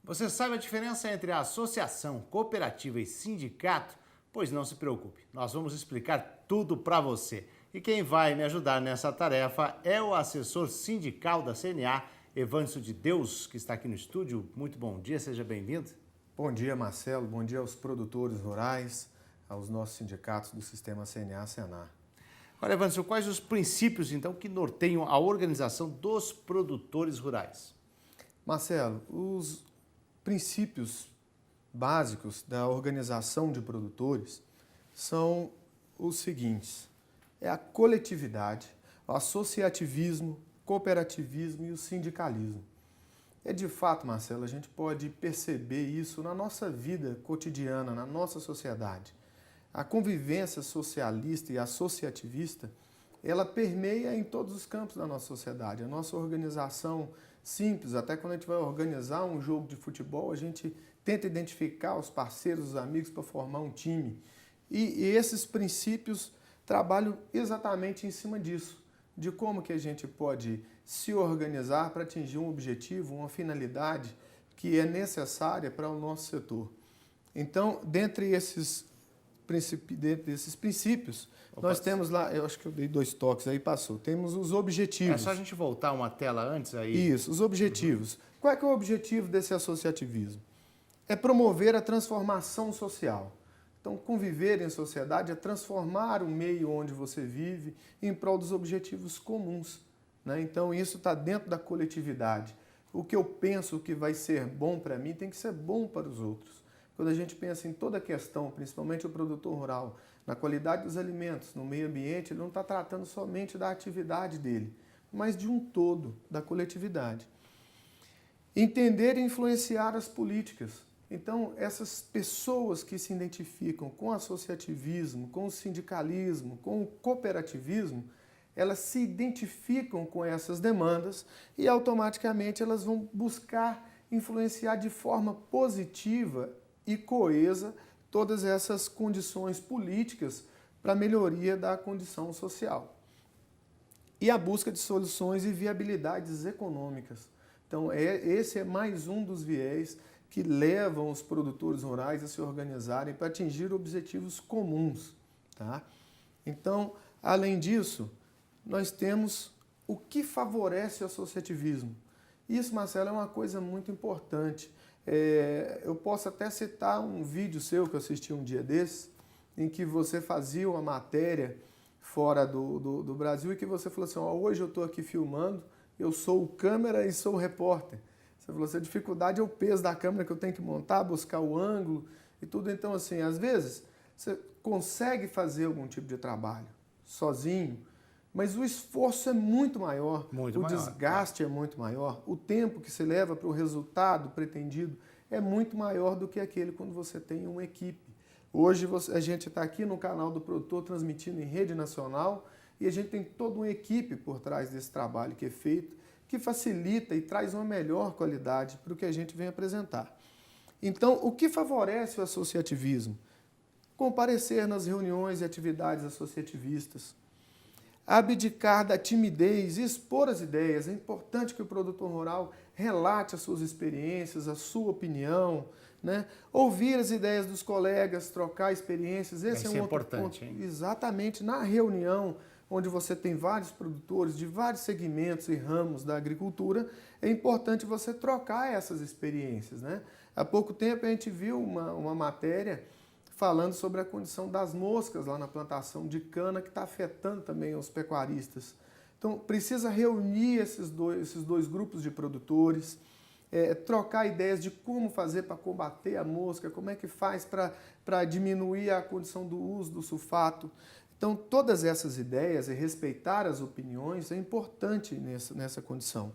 Você sabe a diferença entre a associação, cooperativa e sindicato? Pois não se preocupe, nós vamos explicar tudo para você. E quem vai me ajudar nessa tarefa é o assessor sindical da CNA, Evâncio de Deus, que está aqui no estúdio. Muito bom dia, seja bem-vindo. Bom dia, Marcelo. Bom dia aos produtores rurais, aos nossos sindicatos do sistema CNA-Senar. Olha, Evâncio, quais os princípios, então, que norteiam a organização dos produtores rurais? Marcelo, os princípios básicos da organização de produtores são os seguintes: é a coletividade, o associativismo, cooperativismo e o sindicalismo. É de fato, Marcelo, a gente pode perceber isso na nossa vida cotidiana, na nossa sociedade. A convivência socialista e associativista, ela permeia em todos os campos da nossa sociedade. A nossa organização simples, até quando a gente vai organizar um jogo de futebol, a gente tenta identificar os parceiros, os amigos para formar um time. E esses princípios trabalham exatamente em cima disso, de como que a gente pode se organizar para atingir um objetivo, uma finalidade que é necessária para o nosso setor. Então, dentre esses princípios, nós temos lá, eu acho que eu dei 2 toques aí, passou, temos os objetivos. É só a gente voltar uma tela antes aí. Isso, os objetivos. Qual é que é o objetivo desse associativismo? É promover a transformação social. Então, conviver em sociedade é transformar o meio onde você vive em prol dos objetivos comuns, né? Então, isso está dentro da coletividade. O que eu penso que vai ser bom para mim tem que ser bom para os outros. Quando a gente pensa em toda a questão, principalmente o produtor rural, na qualidade dos alimentos, no meio ambiente, ele não está tratando somente da atividade dele, mas de um todo, da coletividade. Entender e influenciar as políticas. Então, essas pessoas que se identificam com o associativismo, com o sindicalismo, com o cooperativismo, elas se identificam com essas demandas e automaticamente elas vão buscar influenciar de forma positiva e coesa todas essas condições políticas para a melhoria da condição social. E a busca de soluções e viabilidades econômicas. Então, esse é mais um dos viés que levam os produtores rurais a se organizarem para atingir objetivos comuns, tá? Então, além disso, nós temos o que favorece o associativismo. Isso, Marcelo, é uma coisa muito importante. Eu posso até citar um vídeo seu que eu assisti um dia desses, em que você fazia uma matéria fora do Brasil e que você falou assim, hoje eu estou aqui filmando, eu sou o câmera e sou o repórter. Você falou assim, a dificuldade é o peso da câmera que eu tenho que montar, buscar o ângulo e tudo. Então, assim, às vezes você consegue fazer algum tipo de trabalho sozinho, mas o esforço é muito maior, desgaste é muito maior, o tempo que se leva para o resultado pretendido é muito maior do que aquele quando você tem uma equipe. Hoje a gente está aqui no canal do produtor transmitindo em rede nacional e a gente tem toda uma equipe por trás desse trabalho que é feito, que facilita e traz uma melhor qualidade para o que a gente vem apresentar. Então, o que favorece o associativismo? Comparecer nas reuniões e atividades associativistas, abdicar da timidez e expor as ideias. É importante que o produtor rural relate as suas experiências, a sua opinião, né? Ouvir as ideias dos colegas, trocar experiências. Esse é um outro importante, ponto. hein? Exatamente, na reunião, onde você tem vários produtores de vários segmentos e ramos da agricultura, é importante você trocar essas experiências, né? Há pouco tempo a gente viu uma matéria falando sobre a condição das moscas lá na plantação de cana, que está afetando também os pecuaristas. Então, precisa reunir esses dois grupos de produtores, trocar ideias de como fazer para combater a mosca, como é que faz para diminuir a condição do uso do sulfato. Então, todas essas ideias e respeitar as opiniões é importante nessa condição.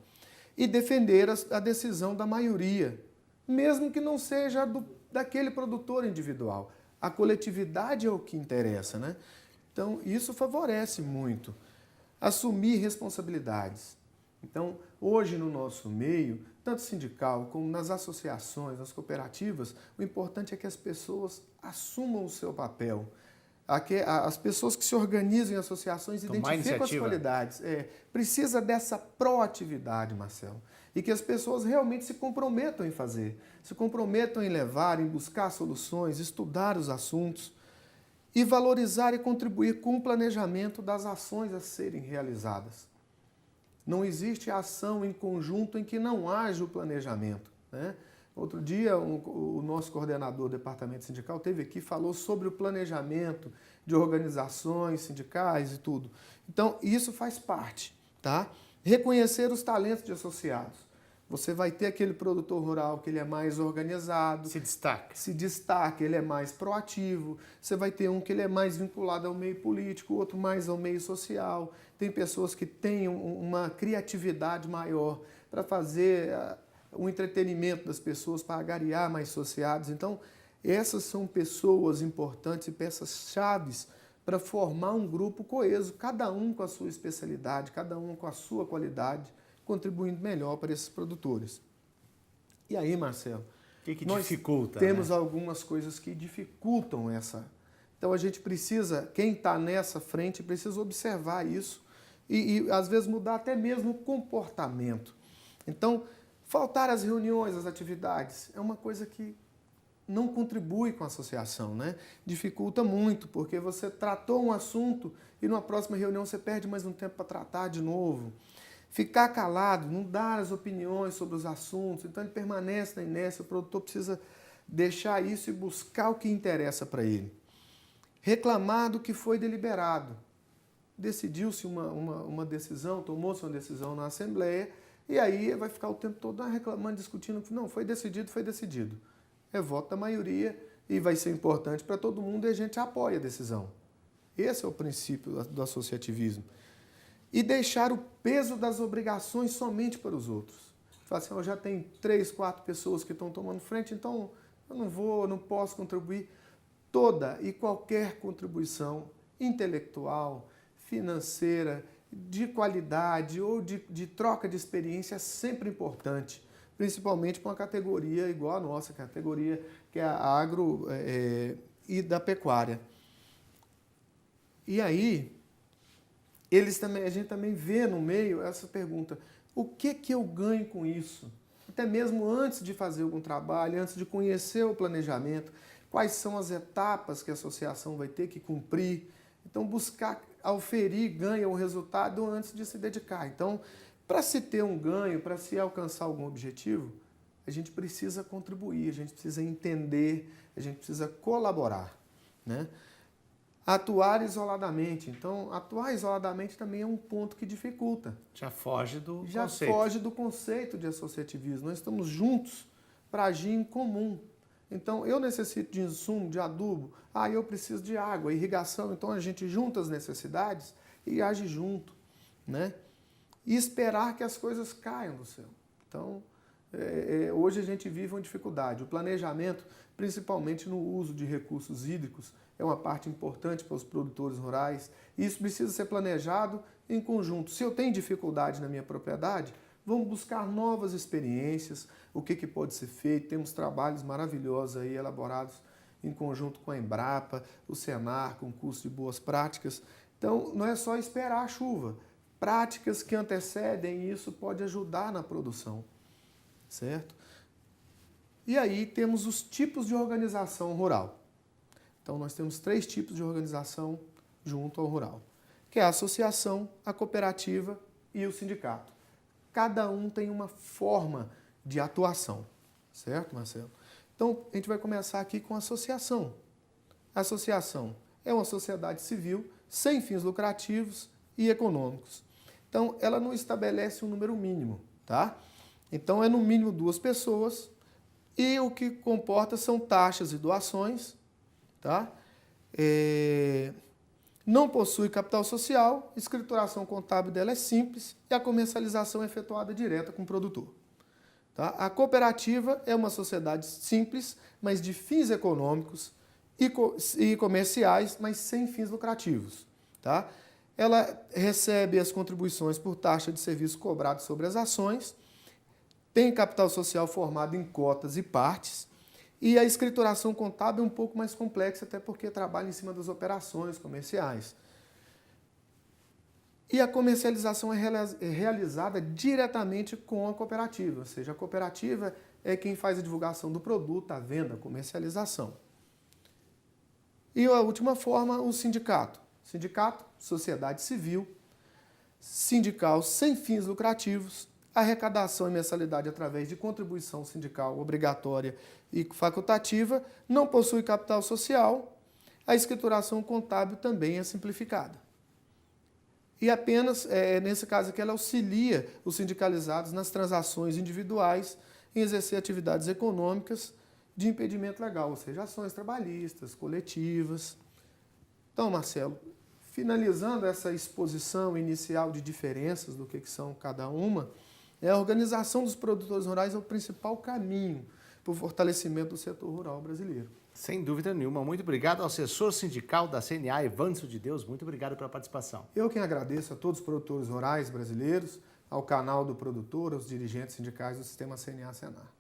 E defender a decisão da maioria, mesmo que não seja daquele produtor individual. A coletividade é o que interessa, né? Então, isso favorece muito. Assumir responsabilidades. Então, hoje no nosso meio, tanto sindical como nas associações, nas cooperativas, o importante é que as pessoas assumam o seu papel. As pessoas que se organizam em associações identificam as qualidades. Precisa dessa proatividade, Marcelo. E que as pessoas realmente se comprometam em fazer. Se comprometam em levar, em buscar soluções, estudar os assuntos e valorizar e contribuir com o planejamento das ações a serem realizadas. Não existe ação em conjunto em que não haja o planejamento, né? Outro dia, o nosso coordenador do departamento sindical esteve aqui e falou sobre o planejamento de organizações sindicais e tudo. Então, isso faz parte, tá? Reconhecer os talentos de associados. Você vai ter aquele produtor rural que ele é mais organizado. Se destaca, ele é mais proativo. Você vai ter um que ele é mais vinculado ao meio político, outro mais ao meio social. Tem pessoas que têm uma criatividade maior para fazer o entretenimento das pessoas, para agariar mais associados. Então, essas são pessoas importantes e peças chaves para formar um grupo coeso, cada um com a sua especialidade, cada um com a sua qualidade, contribuindo melhor para esses produtores. E aí, Marcelo, nós dificulta, temos algumas coisas que dificultam essa. Então, a gente precisa, quem está nessa frente, precisa observar isso e, às vezes, mudar até mesmo o comportamento. Então, faltar às reuniões, às atividades, é uma coisa que não contribui com a associação, né? Dificulta muito, porque você tratou um assunto e numa próxima reunião você perde mais um tempo para tratar de novo. Ficar calado, não dar as opiniões sobre os assuntos, então ele permanece na inércia, o produtor precisa deixar isso e buscar o que interessa para ele. Reclamar do que foi deliberado. Decidiu-se uma decisão, tomou-se uma decisão na Assembleia, e aí vai ficar o tempo todo reclamando, discutindo. Não, foi decidido, foi decidido. É voto da maioria e vai ser importante para todo mundo e a gente apoia a decisão. Esse é o princípio do associativismo. E deixar o peso das obrigações somente para os outros. Fala assim, já tem 3, 4 pessoas que estão tomando frente, então eu não posso contribuir. Toda e qualquer contribuição intelectual, financeira, de qualidade ou de troca de experiência é sempre importante, principalmente para uma categoria igual a nossa, categoria que é a agro e da pecuária. E aí, a gente também vê no meio essa pergunta, o que eu ganho com isso? Até mesmo antes de fazer algum trabalho, antes de conhecer o planejamento, quais são as etapas que a associação vai ter que cumprir. Então, buscar auferir ganho ou resultado antes de se dedicar. Então, para se ter um ganho, para se alcançar algum objetivo, a gente precisa contribuir, a gente precisa entender, a gente precisa colaborar, né? Atuar isoladamente. Então, atuar isoladamente também é um ponto que dificulta. Já foge do conceito. Já foge do conceito de associativismo. Nós estamos juntos para agir em comum. Então, eu necessito de insumo, de adubo. Eu preciso de água, irrigação. Então, a gente junta as necessidades e age junto, né? E esperar que as coisas caiam do céu. Então, hoje a gente vive uma dificuldade. O planejamento, principalmente no uso de recursos hídricos, é uma parte importante para os produtores rurais. E isso precisa ser planejado em conjunto. Se eu tenho dificuldade na minha propriedade, vamos buscar novas experiências, o que pode ser feito. Temos trabalhos maravilhosos aí elaborados em conjunto com a Embrapa, o Senar, com curso de boas práticas. Então, não é só esperar a chuva. Práticas que antecedem isso pode ajudar na produção, certo? E aí temos os tipos de organização rural. Então, nós temos 3 tipos de organização junto ao rural, que é a associação, a cooperativa e o sindicato. Cada um tem uma forma de atuação, certo, Marcelo? Então, a gente vai começar aqui com a associação. A associação é uma sociedade civil sem fins lucrativos e econômicos. Então, ela não estabelece um número mínimo, tá? Então, é no mínimo 2 pessoas e o que comporta são taxas e doações, tá? Não possui capital social, escrituração contábil dela é simples e a comercialização é efetuada direta com o produtor. Tá? A cooperativa é uma sociedade simples, mas de fins econômicos e comerciais, mas sem fins lucrativos. Tá? Ela recebe as contribuições por taxa de serviço cobrado sobre as ações, tem capital social formado em cotas e partes E a escrituração contábil é um pouco mais complexa, até porque trabalha em cima das operações comerciais. E a comercialização é realizada diretamente com a cooperativa, ou seja, a cooperativa é quem faz a divulgação do produto, a venda, a comercialização. E a última forma, o sindicato. Sindicato, sociedade civil, sindical sem fins lucrativos, arrecadação e mensalidade através de contribuição sindical obrigatória e facultativa, não possui capital social, a escrituração contábil também é simplificada. E apenas, nesse caso aqui, ela auxilia os sindicalizados nas transações individuais em exercer atividades econômicas de impedimento legal, ou seja, ações trabalhistas, coletivas. Então, Marcelo, finalizando essa exposição inicial de diferenças do que são cada uma, a organização dos produtores rurais é o principal caminho para o fortalecimento do setor rural brasileiro. Sem dúvida nenhuma. Muito obrigado ao assessor sindical da CNA, Evanilson de Deus. Muito obrigado pela participação. Eu quem agradeço a todos os produtores rurais brasileiros, ao canal do produtor, aos dirigentes sindicais do Sistema CNA-Senar.